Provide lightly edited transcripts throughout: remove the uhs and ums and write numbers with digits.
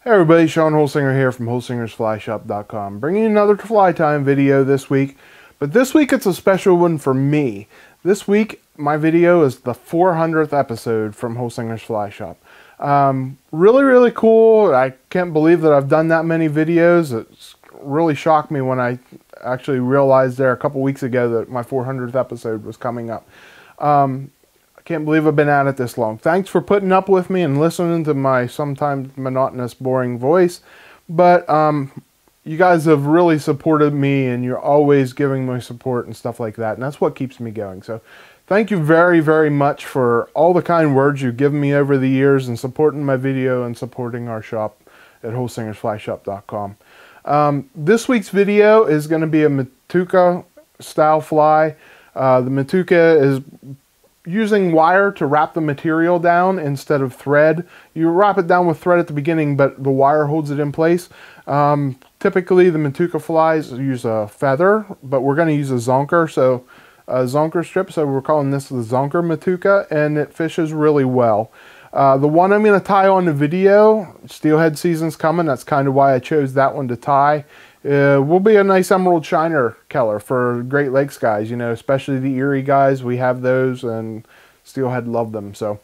Hey everybody, Shawn Holsinger here from holsingersflyshop.com, bringing you another fly time video this week. But this week it's a special one for me. This week my video is the 400th episode from Holsinger's Fly Shop. Really cool. I can't believe that I've done that many videos. It's really shocked me when I actually realized there a couple weeks ago that my 400th episode was coming up. I can't believe I've been at it this long. Thanks for putting up with me and listening to my sometimes monotonous, boring voice. But you guys have really supported me, and you're always giving me support and stuff like that. And that's what keeps me going. So thank you very much for all the kind words you've given me over the years and supporting my video and supporting our shop at holsingersflyshop.com. This week's video is going to be a Matuka style fly. The Matuka is using wire to wrap the material down instead of thread. You wrap it down with thread at the beginning, but the wire holds it in place. Typically the Matuka flies use a feather, but we're going to use a zonker, so a zonker strip, so we're calling this the Zonker Matuka, and it fishes really well. The one I'm going to tie on the video, steelhead season's coming, that's kind of why I chose that one to tie. Will be a nice emerald shiner color for Great Lakes guys, you know, especially the Erie guys. We have those, and steelhead love them. So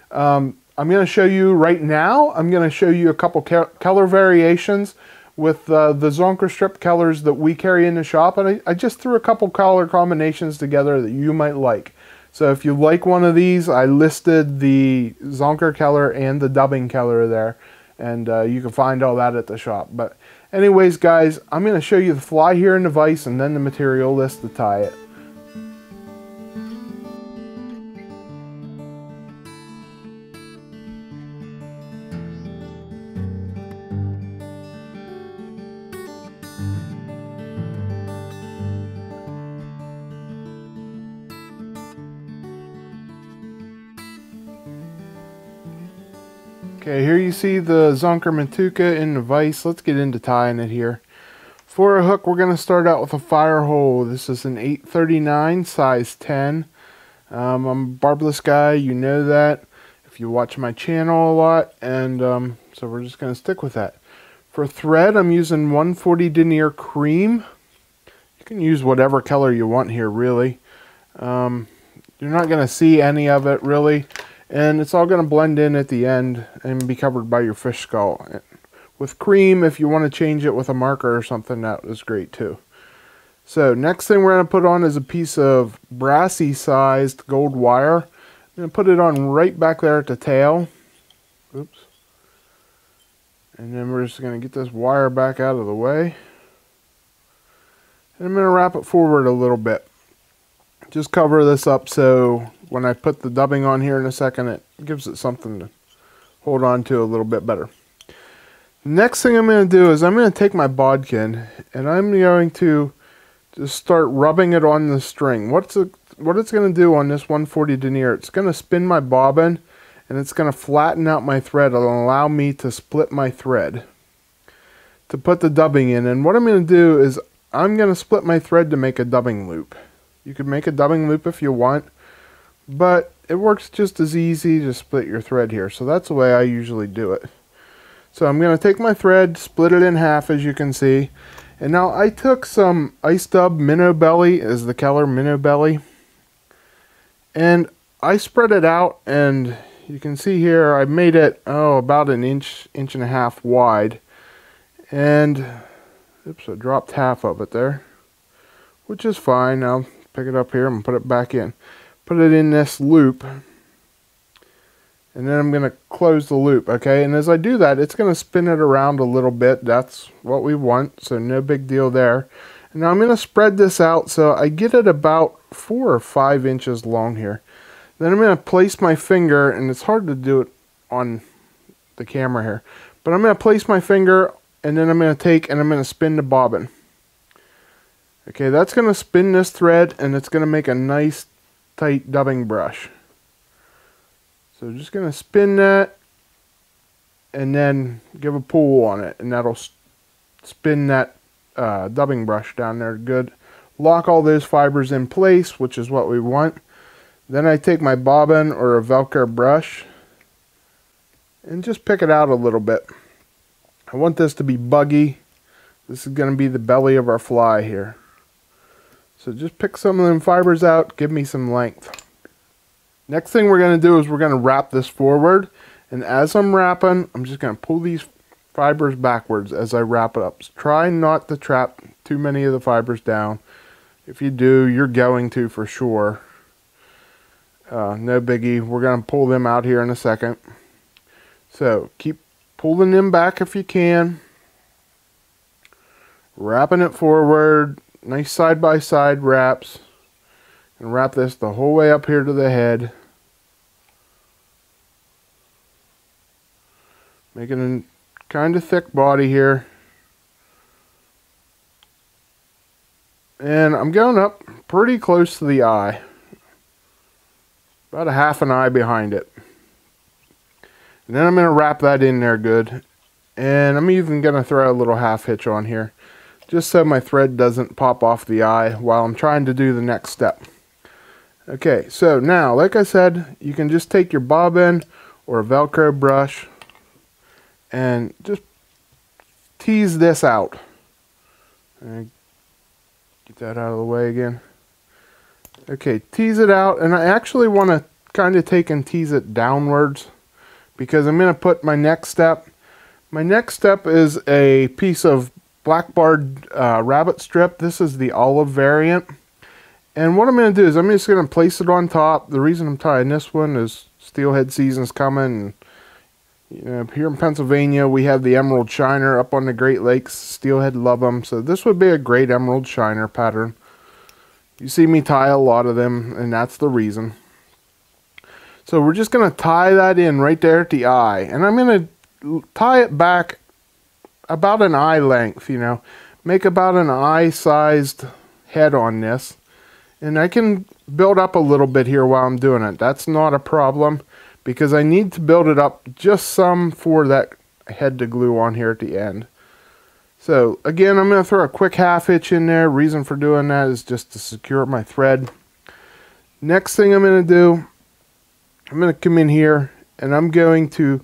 I'm going to show you right now. I'm going to show you a couple color variations with the Zonker strip colors that we carry in the shop, and I just threw a couple color combinations together that you might like. So if you like one of these, I listed the Zonker color and the dubbing color there, and you can find all that at the shop. But anyways, guys, I'm going to show you the fly here in the vise and then the material list to tie it. Okay, here you see the Zonker Matuka in the vise. Let's get into tying it here. For a hook, we're going to start out with a Firehole. This is an 839, size 10. I'm a barbless guy, you know that, if you watch my channel a lot, and so we're just going to stick with that. For thread, I'm using 140 Denier cream. You can use whatever color you want here, really. You're not going to see any of it, really. And it's all going to blend in at the end and be covered by your fish skull. With cream, if you want to change it with a marker or something, that is great too. So next thing we're going to put on is a piece of Brassie sized gold wire. I'm going to put it on right back there at the tail. Oops. And then we're just going to get this wire back out of the way. And I'm going to wrap it forward a little bit. Just cover this up so when I put the dubbing on here in a second, it gives it something to hold on to a little bit better. Next thing I'm going to do is I'm going to take my bodkin and I'm going to just start rubbing it on the string. What it's going to do on this 140 Denier, it's going to spin my bobbin and it's going to flatten out my thread. It'll allow me to split my thread to put the dubbing in. And what I'm going to do is I'm going to split my thread to make a dubbing loop. You could make a dubbing loop if you want, but it works just as easy to split your thread here. So that's the way I usually do it. So I'm going to take my thread, split it in half, as you can see. And now I took some Dub Minnow Belly, as the color Minnow Belly, and I spread it out, and you can see here I made it about an inch and a half wide. And oops, I dropped half of it there, which is fine. I'll pick it up here and put it back in. Put it in this loop, and then I'm going to close the loop, okay? And as I do that, it's going to spin it around a little bit. That's what we want, so no big deal there. And now I'm going to spread this out so I get it about 4 or 5 inches long here. Then I'm going to place my finger, and it's hard to do it on the camera here, but I'm going to place my finger, and then I'm going to take and I'm going to spin the bobbin. Okay, that's going to spin this thread, and it's going to make a nice tight dubbing brush. So just going to spin that and then give a pull on it, and that'll spin that dubbing brush down there good. Lock all those fibers in place, which is what we want. Then I take my bobbin or a Velcro brush and just pick it out a little bit. I want this to be buggy. This is going to be the belly of our fly here. So just pick some of them fibers out, give me some length. Next thing we're going to do is we're going to wrap this forward. And as I'm wrapping, I'm just going to pull these fibers backwards as I wrap it up. So try not to trap too many of the fibers down. If you do, you're going to for sure. No biggie. We're going to pull them out here in a second. So keep pulling them back if you can. Wrapping it forward. Nice side by side wraps. And wrap this the whole way up here to the head. Making a kind of thick body here. And I'm going up pretty close to the eye. About a half an eye behind it. And then I'm going to wrap that in there good. And I'm even going to throw a little half hitch on here, just so my thread doesn't pop off the eye while I'm trying to do the next step. Okay, so now, like I said, you can just take your bobbin or a Velcro brush and just tease this out. And get that out of the way again. Okay, tease it out, and I actually want to kind of take and tease it downwards because I'm going to put my next step. My next step is a piece of black barred rabbit strip. This is the olive variant. And what I'm going to do is I'm just going to place it on top. The reason I'm tying this one is steelhead season's coming. And, you know, here in Pennsylvania, we have the emerald shiner up on the Great Lakes. Steelhead love them. So this would be a great emerald shiner pattern. You see me tie a lot of them, and that's the reason. So we're just going to tie that in right there at the eye. And I'm going to tie it back about an eye length, you know. Make about an eye-sized head on this. And I can build up a little bit here while I'm doing it. That's not a problem because I need to build it up just some for that head to glue on here at the end. So again, I'm going to throw a quick half hitch in there. Reason for doing that is just to secure my thread. Next thing I'm going to do, I'm going to come in here and I'm going to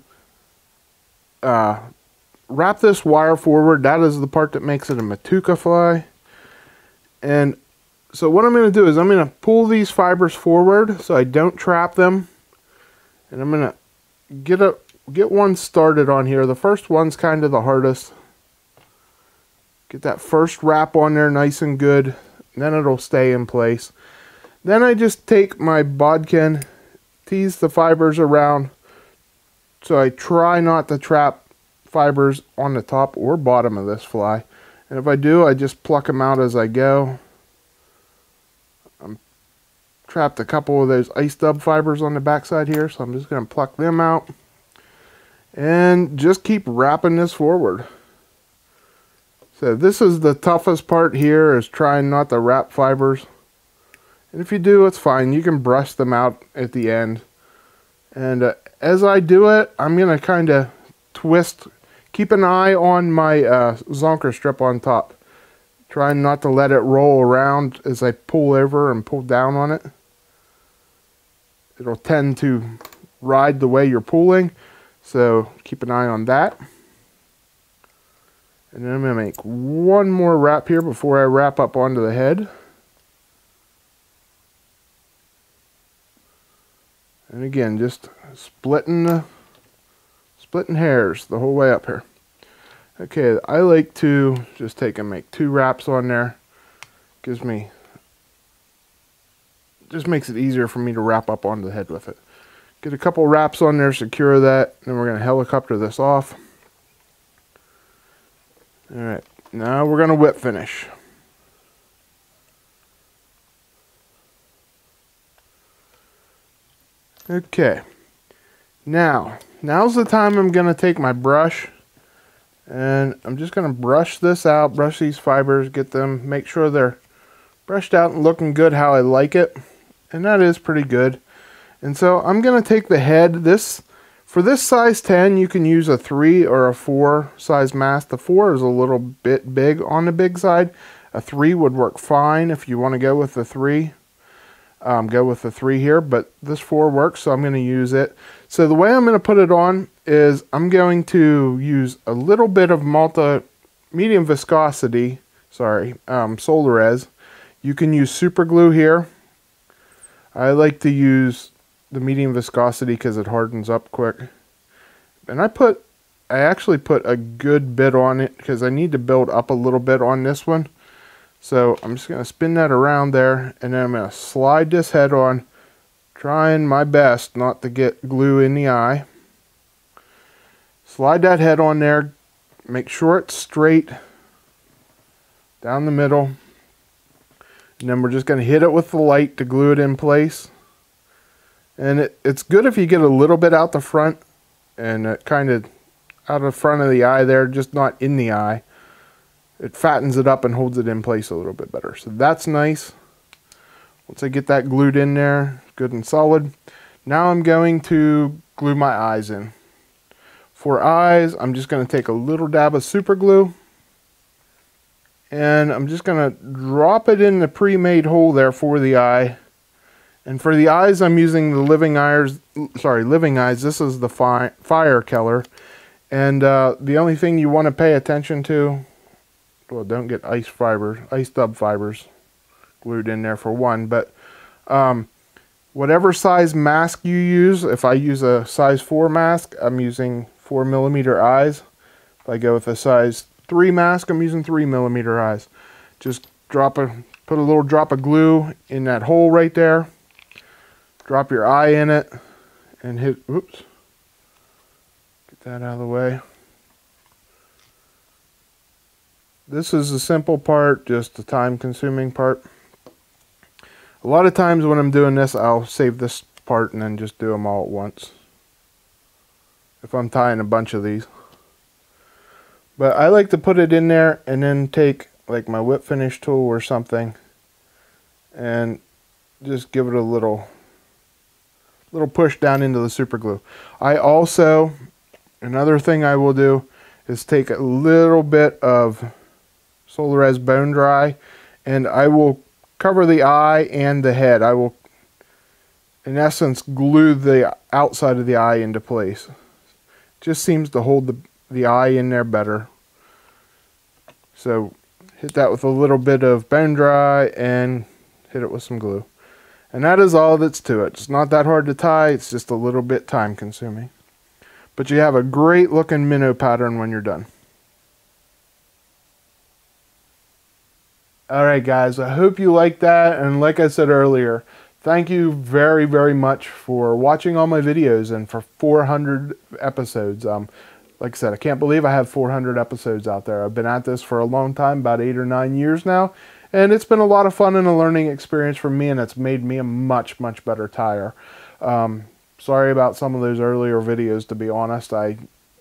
wrap this wire forward. That is the part that makes it a Matuka fly. And so what I'm going to do is I'm going to pull these fibers forward so I don't trap them. And I'm going to get one started on here. The first one's kind of the hardest. Get that first wrap on there nice and good. And then it'll stay in place. Then I just take my bodkin, tease the fibers around. So I try not to trap fibers on the top or bottom of this fly. And if I do, I just pluck them out as I go. I'm trapped a couple of those ice dub fibers on the backside here, so I'm just going to pluck them out. And just keep wrapping this forward. So this is the toughest part here, is trying not to wrap fibers. And if you do, it's fine. You can brush them out at the end. And as I do it, I'm going to kind of twist. Keep an eye on my Zonker strip on top. Trying not to let it roll around as I pull over and pull down on it. It'll tend to ride the way you're pulling. So keep an eye on that. And then I'm going to make one more wrap here before I wrap up onto the head. And again, just splitting hairs the whole way up here. Okay, I like to just take and make 2 wraps on there. Just makes it easier for me to wrap up onto the head with it. Get a couple wraps on there, secure that, then we're going to helicopter this off. Alright, now we're going to whip finish. Okay, now's the time I'm going to take my brush and I'm just going to brush this out, brush these fibers, get them, make sure they're brushed out and looking good how I like it, and that is pretty good. And so I'm going to take the head, for this size 10 you can use a 3 or a 4 size mast. The 4 is a little bit big on the big side. A 3 would work fine if you want to go with the 3. go with the 3 here, but this 4 works, so I'm going to use it. So the way I'm going to put it on is I'm going to use a little bit of medium viscosity, Solarez. You can use super glue here. I like to use the medium viscosity because it hardens up quick. And I actually put a good bit on it because I need to build up a little bit on this one. So I'm just going to spin that around there, and then I'm going to slide this head on, trying my best not to get glue in the eye. Slide that head on there, make sure it's straight down the middle, and then we're just going to hit it with the light to glue it in place. And it's good if you get a little bit out the front, and kind of out of front of the eye there, just not in the eye. It fattens it up and holds it in place a little bit better. So that's nice. Once I get that glued in there, good and solid, now I'm going to glue my eyes in. For eyes, I'm just going to take a little dab of super glue, and I'm just going to drop it in the pre-made hole there for the eye. And for the eyes, I'm using the Living Eyes. This is the Fire Color. And the only thing you want to pay attention to, well, don't get ice dub fibers glued in there for one, but whatever size mask you use, if I use a size 4 mask, I'm using 4mm eyes. If I go with a size 3 mask, I'm using 3mm eyes. Just put a little drop of glue in that hole right there. Drop your eye in it and hit, oops, get that out of the way. This is the simple part, just the time consuming part. A lot of times when I'm doing this, I'll save this part and then just do them all at once, if I'm tying a bunch of these. But I like to put it in there and then take like my whip finish tool or something and just give it a little push down into the super glue. Another thing I will do is take a little bit of Solarez Bone Dry, and I will cover the eye and the head. I will, in essence, glue the outside of the eye into place. Just seems to hold the eye in there better. So hit that with a little bit of Bone Dry and hit it with some glue. And that is all that's to it. It's not that hard to tie, it's just a little bit time consuming. But you have a great looking minnow pattern when you're done. Alright guys, I hope you liked that, and like I said earlier, thank you very, very much for watching all my videos and for 400 episodes. Like I said, I can't believe I have 400 episodes out there. I've been at this for a long time, about 8 or 9 years now. And it's been a lot of fun and a learning experience for me, and it's made me a much, much better tyer. Sorry about some of those earlier videos, to be honest. I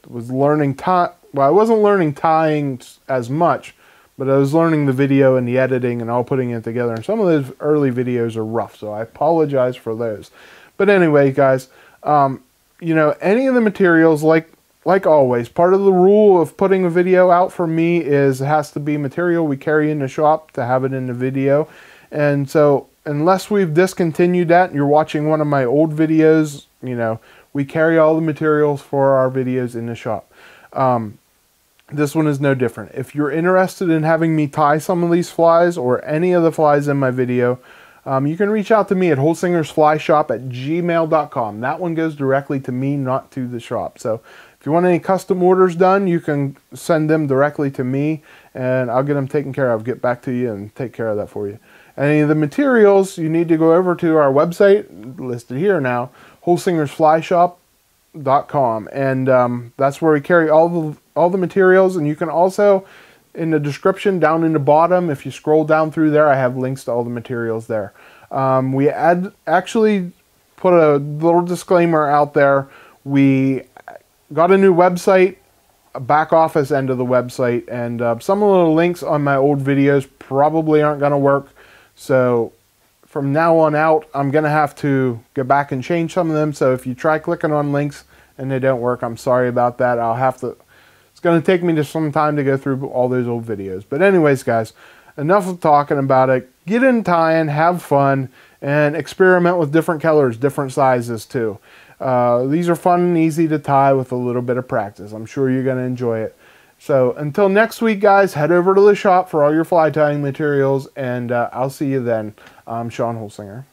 was learning I wasn't learning tying as much, but I was learning the video and the editing and all putting it together. And some of those early videos are rough, so I apologize for those. But anyway, guys, you know, any of the materials, like always, part of the rule of putting a video out for me is it has to be material we carry in the shop to have it in the video. And so unless we've discontinued that and you're watching one of my old videos, you know, we carry all the materials for our videos in the shop. This one is no different. If you're interested in having me tie some of these flies or any of the flies in my video, you can reach out to me at holsingersflyshop@gmail.com. That one goes directly to me, not to the shop. So if you want any custom orders done, you can send them directly to me, and I'll get them taken care of, get back to you and take care of that for you. Any of the materials, you need to go over to our website, listed here now, holsingersflyshop.com, and that's where we carry all the materials. And you can also, in the description down in the bottom, if you scroll down through there, I have links to all the materials there. We actually put a little disclaimer out there. We got a new website, a back office end of the website, and some of the links on my old videos probably aren't going to work. So from now on out, I'm going to have to go back and change some of them. So if you try clicking on links and they don't work, I'm sorry about that. It's going to take me just some time to go through all those old videos. But anyways, guys, enough of talking about it. Get in tying, have fun, and experiment with different colors, different sizes too. These are fun and easy to tie with a little bit of practice. I'm sure you're going to enjoy it. So until next week, guys, head over to the shop for all your fly tying materials, and I'll see you then. I'm Shawn Holsinger.